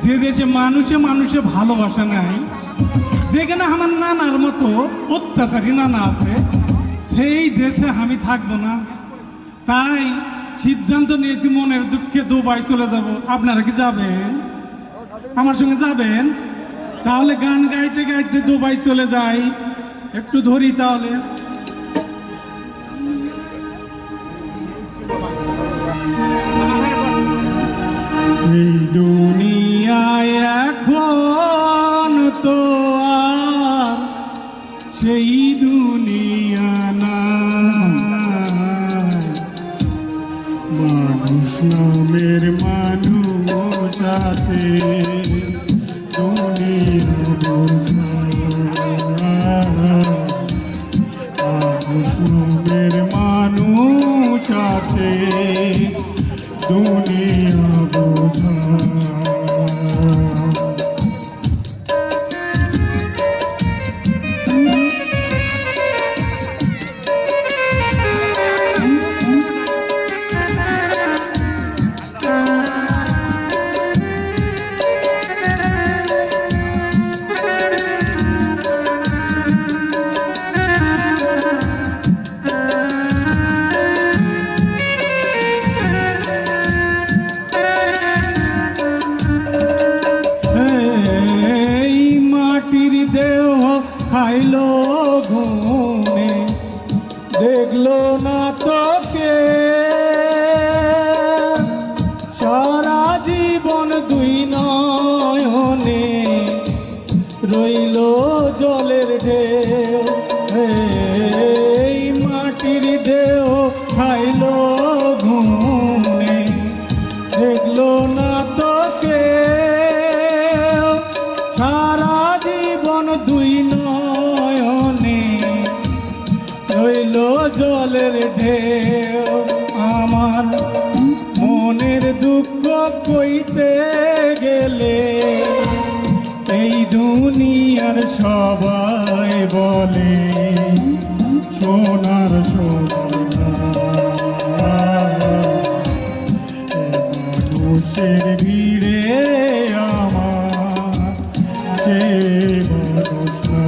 যে দেশে মানুষে মানুষে ভালোবাসা নাই, যেখানে আমার নানার মতো অত্যাচারী নানা আছে, সেই দেশে আমি থাকবো না। তাই সিদ্ধান্ত নিয়েছি মনের দুঃখে দুবাই চলে যাব। আপনারা কি যাবেন? আমার সঙ্গে যাবেন? তাহলে গান গাইতে গাইতে দুবাই চলে যাই। একটু ধরি তাহলে। এই দুনিয়ায় এখন তো আর সেই দুনিয়া না, মানুষ নামের মানুষ আছে দুনিয়া বোঝা, মানুষ নামের মানুষ আছে দুনিয়া বোঝা। খাইলো ঘুমে দেখলো না তোকে, সারা জীবন দুই নয়নে রইল জলের ঢেউ। এই মাটির দেহ খাইলো ঘুমে দেখলো না তোকে, সারা জীবন দুই নয়নে রইল জলের ঢেউ। আমার মনের দুঃখ কইতে গেলে এই দুনিয়ার সবাই বলে সোনার সোনা, মানুষের ভিড়ে আমার সে মানুষ না।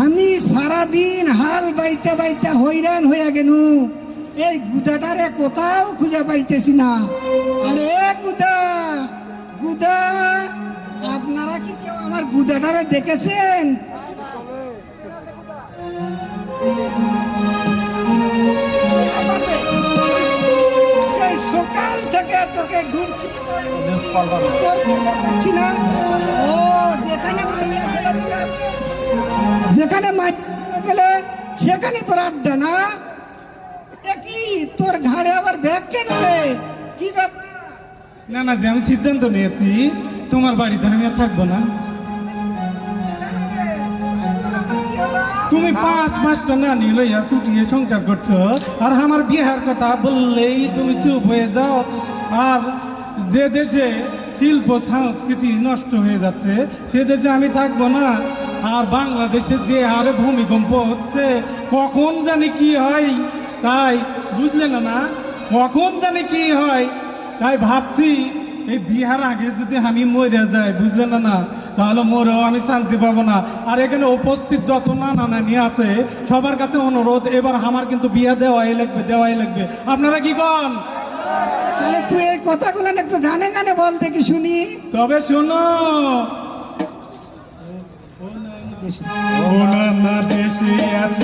আমি সারাদিন হাল বাইতে বাইতে হইরান হইয়া গেনু, এই গুদাটারে কোথাও খুঁজে পাইতেছি না। আরে গুদা গুদা, আপনারা কি কেউ আমার গুদাটারে দেখেছেন? সেই সকাল থেকে তোকে ঘুরছি, তোর পাচ্ছি না। ও যেখানে মাইয়া ছেলে দিলে, যেখানে মাইয়া গেলে সেখানে তোর আড্ডা না? কি তোর ঘাড়ে আবার ব্যাগ কেন রে? কি ব্যাপার? না না, যে আমি সিদ্ধান্ত নিয়েছি তোমার বাড়িতে আমি আর থাকবো না। তুমি 5 মাসটা না লইয়া ছুটিয়ে সংসার করছো, আর আমার বিহার কথা বললেই তুমি চুপ হয়ে যাও। আর যে দেশে শিল্প সংস্কৃতি নষ্ট হয়ে যাচ্ছে সে দেশে আমি থাকবো না। আর বাংলাদেশে যে হারে ভূমিকম্প হচ্ছে, কখন জানি কি হয়, তাই বুঝলে না, কখন জানি কি হয়, তাই ভাবছি এই বিহার আগে যদি আমি মরে যাই, বুঝলেন না, তাহলে মরেও আমি শান্তি পাবো না। আর এখানে উপস্থিত যত নানা নানি আছে সবার কাছে অনুরোধ, এবার আমার কিন্তু বিয়ে দেওয়াই লাগবে, দেওয়াই লাগবে। আপনারা কি কন? তাহলে তুই এই কথাগুলো একটু গানে গানে বল দেখি শুনি। তবে শোনো, না দেশে এত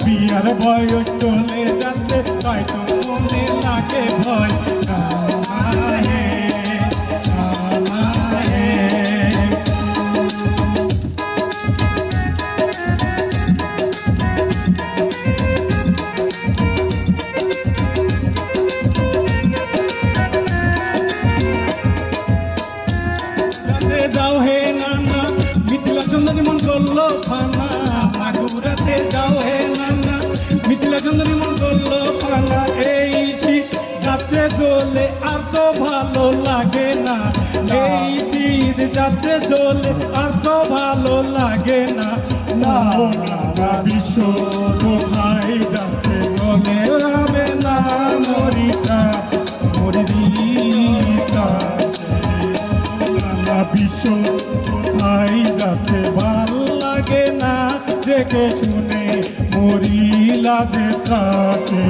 বিয়ার বয়স চলে যাচ্ছে, তাই তো মনে লাগে ভয়। যাও হে নানা, মিথিলা চন্দ্রী মন করলো ফানা, মাগুরাতে যাও হে নানা, মিথিলা চন্দ্রী মন করলো ফানা। এই শীত যাচ্ছে চলে আর তো ভালো লাগে না, এই শীত শীত যাচ্ছে চলে আর তো ভালো লাগে না না না বিশ্ব কোথায় যাচ্ছে বলে হবে না মরিতা মরিতা না বিশ্ব কোথায় যাচ্ছে ভাল লাগে না দেখে শুনে মরিলা যেতাছে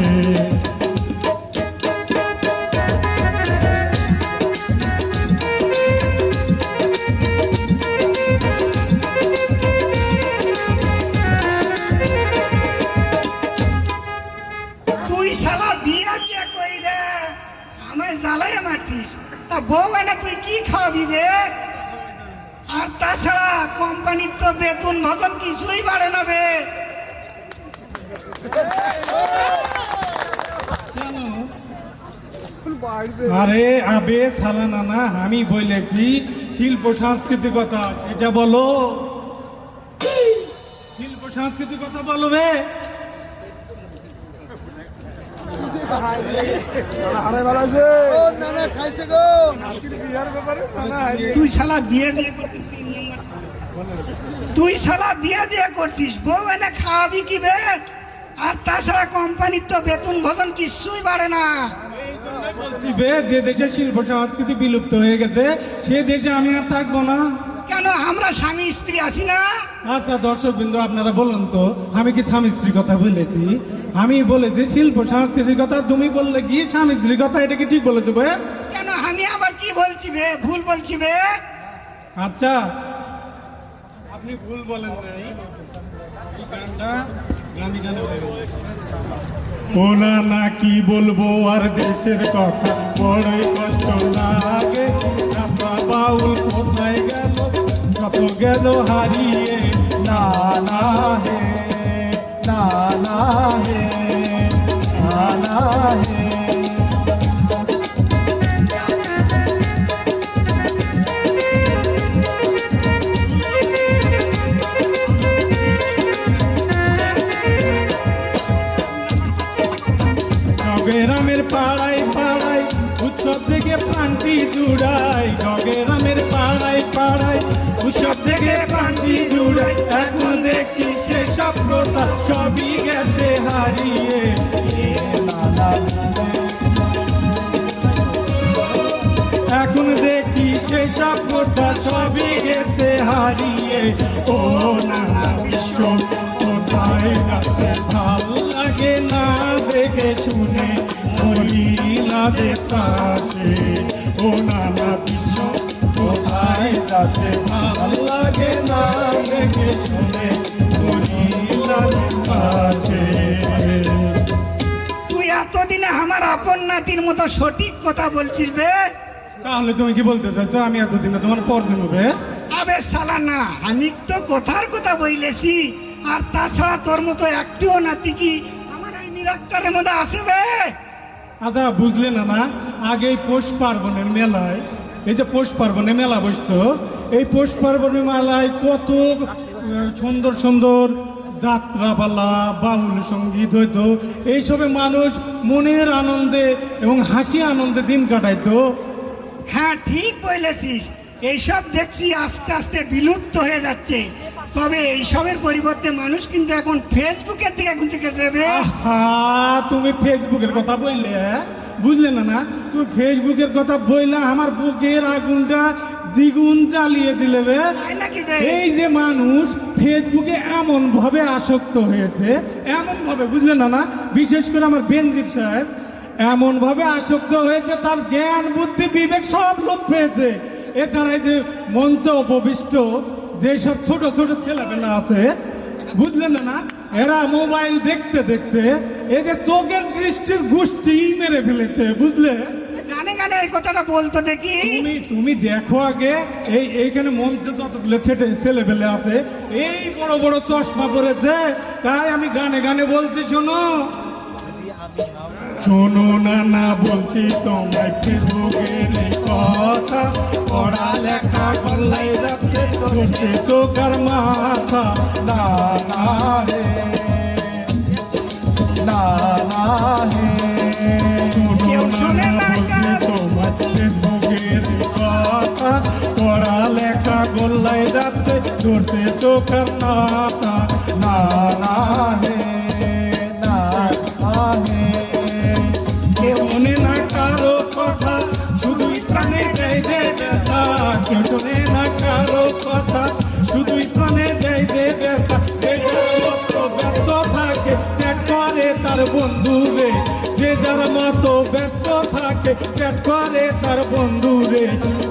তুই শালা বিয়া দিয়ে কই রে আমায় জ্বালাই মারছিস তা বউ এনে তুই কি খাওয়াবি রে আর তাছাড়া কোম্পানির তো বেতন ভজন কিছুই বাড়ে না বে আরে আবে সালানা না আমি বলেছি শিল্প সাংস্কৃতিকতা সেটা বলো শিল্প সাংস্কৃতিকতা বলবে তুই শালা বিয়ে দিয়ে তুই শালা বিয়ে দিয়ে করছিস বউ এনে খাওয়াবি কি বে আর তাছাড়া কোম্পানির তো বেতন ভজন কিছুই বাড়ে না বলছি বে যে দেশে শিল্প সংস্কৃতি বিলুপ্ত হয়ে গেছে সে দেশে আমি আর থাকবো না কেন আমরা স্বামী স্ত্রী আছি না আচ্ছা দর্শক বিন্দু আপনারা বলুন তো আমি কি স্বামী স্ত্রীর কথা বলেছি আমি বলেছি শিল্প সংস্কৃতির কথা তুমি বললে কি স্বামী স্ত্রীর কথা এটা কি ঠিক বলেছো বে কেন আমি আবার কি বলছি বে ভুল বলছি বে আচ্ছা আপনি ভুল বলেন নাই এই গানটা গানে গানে ওনা না কি বলবো আর দেশের কথা বড়ই কষ্ট লাগে আপনার বাউল কোথায় গেল কত গেল হারিয়ে না না হে না না হে না না হে গগেরামের পাড়ায় পাড়ায় উৎসব থেকে প্রান্তি জুড়াই গগেরামের পাড়ায় পাড়ায় উৎসব থেকে প্রান্তি জুড়াই এখন দেখি সেসব প্রথা সবই গেছে হারিয়ে এখন দেখি সেসব প্রথা সবই গেছে হারিয়ে ও নানা বিশ্ব কোথায় যাচ্ছে ভাল লাগে না দেখে শুনে মহিলাদের কাছে ও নানা বিশ্ব কোথায় যাচ্ছে ভাল লাগে না দেখে শুনে মহিলাদের কাছে তুই এতদিনে আমার আপন নাতির মতো সঠিক কথা বলছিস বে তাহলে তুমি কি বলতে চাইছো আমি এতদিনে তোমার পর নেবে আবে শালা না আমি তো কথার কথা বইলেছি আর তাছাড়া তোর মতো একটিও নাতি কি আমার এই মিরাক্তারের মধ্যে আসবে আচ্ছা বুঝলে না না আগে এই পৌষ পার্বণের মেলায় এই যে পৌষ পার্বণে মেলা বসতো এই পৌষ পার্বণের মেলায় কত সুন্দর সুন্দর যাত্রাপালা বাউল সঙ্গীত হইতো এইসবে মানুষ মনের আনন্দে এবং হাসি আনন্দে দিন কাটাইতো হ্যাঁ ঠিক বলেছিস এইসব দেখছি আস্তে আস্তে বিলুপ্ত হয়ে যাচ্ছে তবে এইসবের পরিবর্তে মানুষ কিন্তু এখন ফেসবুকের দিকে ঘুরে গেছে বে আহা তুমি ফেসবুকের কথা বললে বুঝলে না না তুমি ফেসবুকের কথা বললে আমার বুকের আগুনটা দ্বিগুণ জ্বালিয়ে দিলে বে তাই নাকি বে এই যে মানুষ ফেসবুকে এমন ভাবে আসক্ত হয়েছে এমন ভাবে বুঝলে না না বিশেষ করে আমার বেনজির সাহেব এমন ভাবে আসক্ত হয়েছে তার জ্ঞান বুদ্ধি বিবেক সব লোপ পেয়েছে এছাড়া এই যে মঞ্চ উপবিষ্ট যেসব ছোট ছোট ছেলেবেলা আছে বুঝলেন না এরা মোবাইল দেখতে দেখতে এদের চোখের দৃষ্টির গোষ্ঠী মেরে ফেলেছে বুঝলে গানে গানে এই কথাটা বলতো দেখি তুমি দেখো আগে এইখানে মঞ্চে যতগুলো ছেলেবেলে আছে এই বড় বড় চশমা পরেছে তাই আমি গানে গানে বলছি শোনো শোনো না না বলছি তোমায় ফেসবুকের এই কথা পড়ালেখা করলে যাচ্ছে তোকে চোখার মাথা না না হে না না হে কেউ শোনো না শুনে না না বলছি কার? তোমায় ফেসবুকের এই কথা পড়ালে গোল্লায় যাচ্ছে ধরছে চোখের নাটা না না হে না হে কেউ মনে না কারো কথা শুধুই প্রাণে দেয় যে ব্যথা কেউ শোনে না কারো কথা শুধুই প্রাণে দেয় যে ব্যথা যে যার মতো ব্যস্ত থাকে চ্যাট করে তার বন্ধু রে যে যার মতো ব্যস্ত থাকে চ্যাট করে তার বন্ধু রে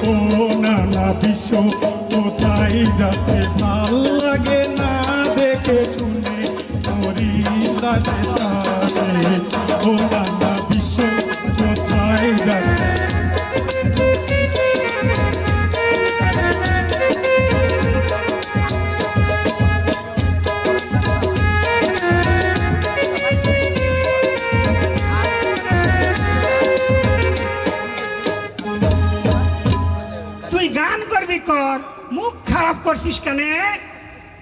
ও নানা বিশ্ব কোথায় যাতে ভাল লাগে না দেখে শুনে মরি লাগে তারে ও নানা বিশ্ব কোথায় যাচ্ছে তুই গান করবি কর, মুখ খারাপ করছিস কেন?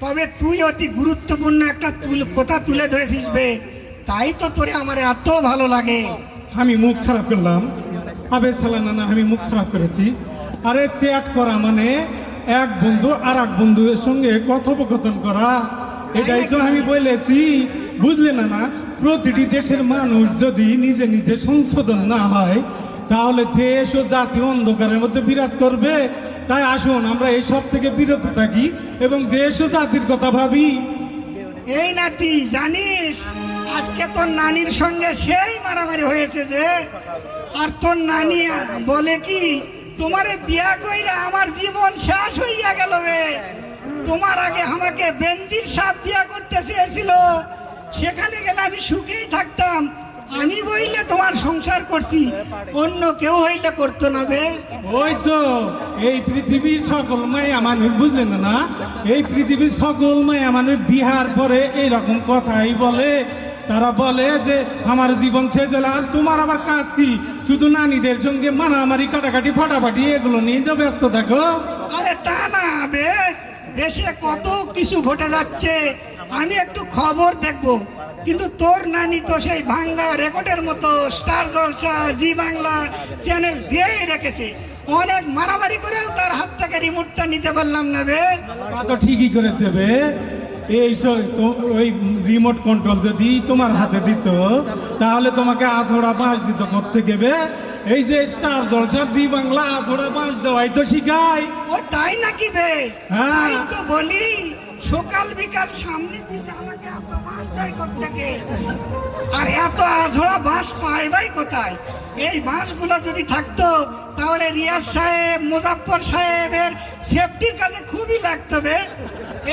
তবে তুই অতি গুরুত্বপূর্ণ একটা কথা তুলে ধরেছিস বে, তাই তো তোরে আমার এত ভালো লাগে। আমি মুখ খারাপ করলাম? আবে সালানা না, আমি মুখ খারাপ করেছি? আরে চ্যাট করা মানে এক বন্ধু আর এক বন্ধুর সঙ্গে কথোপকথন করা, এটাই তো আমি বলেছি, বুঝলে না? না, প্রতিটি দেশের মানুষ যদি নিজে নিজে সংশোধন না হয় তাহলে দেশ ও জাতি অন্ধকারের মধ্যে বিরাজ করবে। তাই আসুন আমরা এইসব থেকে বিরত থাকি এবং দেশ ও জাতির কথা ভাবি। এই নাতি, জানিস আজকে তোর নানির সঙ্গে সেই মারামারি হয়েছে যে, আর তোর নানি বলে কি তোমারে বিয়া কইরা আমার জীবন শেষ হইয়া গেল বে। তোমার আগে আমাকে বেনজির সাহেব বিয়া করতে চেয়েছিল, সেখানে গেলে আমি সুখেই থাকতাম। আমি বইলে তোমার সংসার করছি, অন্য কেউ হইলে করতো না বে। ওই তো এই পৃথিবীর সকল মায়া মানুষ, বুঝলেন না? এই পৃথিবীর সকল মায়া মানুষ বিহার পরে এইরকম কথাই বলে। তারা বলে যে আমার জীবন শেষ হলো, আর তোমার আবার কাজ কি? শুধু নানীদের সঙ্গে মারামারি কাটাকাটি ফাটাফাটি এগুলো নিয়ে তো ব্যস্ত থাকো। আরে তা না বে, দেশে কত কিছু ঘটে যাচ্ছে, আমি একটু খবর দেখবো। কিন্তু তোর নানি তো সেই ভাঙ্গা রেকর্ডের মতো স্টার জলসা, জি বাংলা চ্যানেল দিয়েই রেখেছে। অনেক মারামারি করেও তার হাত থেকে রিমোটটা নিতে পারলাম না বে। তা তো ঠিকই করেছে বে। এই ওই রিমোট কন্ট্রোল যদি তোমার হাতে দিত তাহলে তোমাকে আধোড়া বাঁশ দিত কোত্থেকে বে? এই যে স্টার জলসার জি বাংলা আধোড়া বাঁশ দেওয়াই তো শিখায়। ও তাই নাকি বে? হ্যাঁ। তাই তো বলি, সকাল বিকাল সামনে দিতে আমাকে এত বাঁশ দেয় কোত্থেকে? আর এত আঝোড়া বাঁশ পায় ভাই কোথায়? এই বাঁশগুলো যদি থাকতো তাহলে রিয়াজ সাহেব, মুজাফফর সাহেবের সেফটির কাজে খুবই লাগতো বে।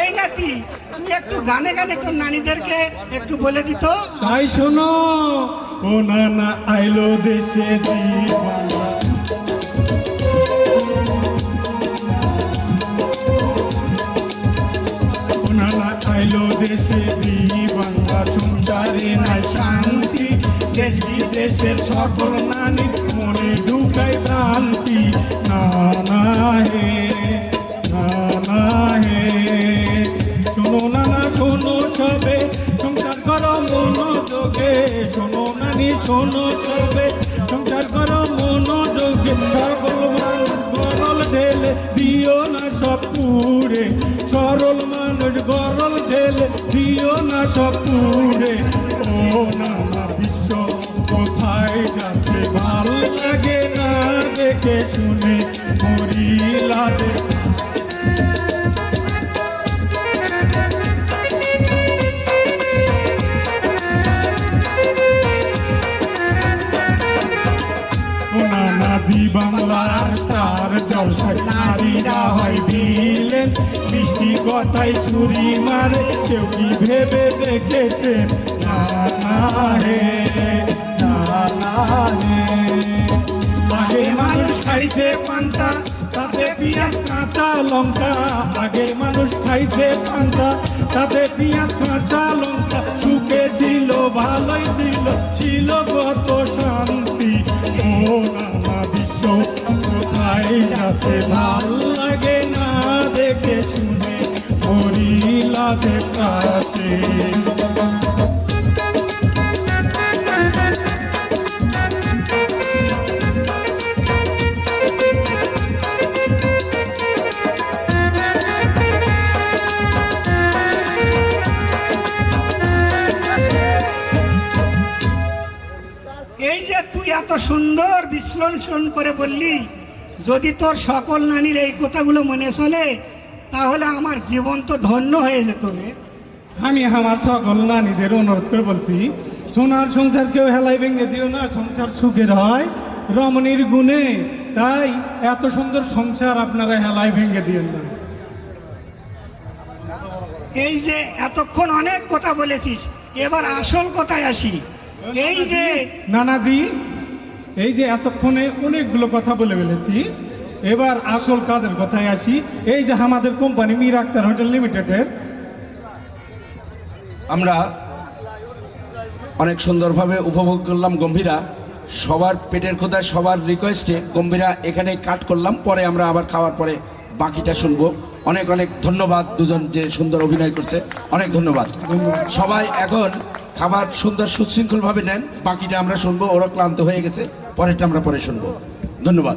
এই নাতি, তুই একটু গানে গানে তোর নানীদেরকে একটু বলে দিত। তাই শোনো, ও নানা আইলো দেশে জি বাংলা, ও নানা আইলো দেশে জি বাংলা, সংসারে নাই শান্তি, দেশ বিদেশের সকল নানি মনে ঢুকাই ভ্রান্তি। না না হে, না না হে, শোনো নানা শোনো সবে, সংসার করো মনোযোগে, শোনো নানি শোনো সবে, সংসার করো মনোযোগে, সকল মানুষ গরল ঢেলে দিও না সব পুরে, সরল মানুষ গরল ঢেলে দিও না সব পুরে। ও নানা বিশ্ব কোথায় যাচ্ছে ভাল লাগে না দেখে শুনে মরি লাগে। জি বাংলার স্টার জলসায় নারীরা হয় ভিলেন, মিষ্টি কথায় ছুরি মারে, কেউ কি ভেবে দেখেছেন? না না হে, না না হে। আগে মানুষ খাইছে পান্তা, তাতে পেঁয়াজ কাঁচা লঙ্কা, আগে মানুষ খাইছে পান্তা, তাতে পেঁয়াজ কাঁচা লঙ্কা, সুখে ছিল ভালোই ছিল, ছিল কত শান্তি। ও নানা বিশ্ব কোথায় যাচ্ছে ভাল লাগে না দেখে শুনে মরি লাগে কাছে। সুন্দর বিশ্লেষণ করে বললি, যদি তোর সকল নানির এই কথাগুলো মনে চলে তাহলে আমার জীবন তো ধন্য হয়ে যেত রে। আমি আমার সকল নানীদের অনুরোধ করে বলছি, সোনার সংসার কেউ হেলাই ভেঙে দিও না, সংসার সুখের হয় রমণীর গুণে। তাই এত সুন্দর সংসার আপনারা হেলাই ভেঙে দিও না। এই যে এতক্ষণ অনেক কথা বলেছিস, এবার আসল কথায় আসি। এই যে নানাজি, এই যে এতক্ষণে অনেকগুলো কথা বলে ফেলেছি, এবার আসল কাজের কথায় আসি। এই যে আমাদের কোম্পানি মীর আক্তার হোটেল লিমিটেডের, আমরা অনেক সুন্দরভাবে উপভোগ করলাম গম্ভীরা। সবার পেটের ক্ষুধায় সবার রিকোয়েস্টে গম্ভীরা এখানেই কাট করলাম, পরে আমরা আবার খাওয়ার পরে বাকিটা শুনবো। অনেক অনেক ধন্যবাদ দুজন যে সুন্দর অভিনয় করছে, অনেক ধন্যবাদ। সবাই এখন খাবার সুন্দর সুশৃঙ্খলভাবে নেন, বাকিটা আমরা শুনবো। ওরা ক্লান্ত হয়ে গেছে, পরেরটা আমরা পরে শুনবো। ধন্যবাদ।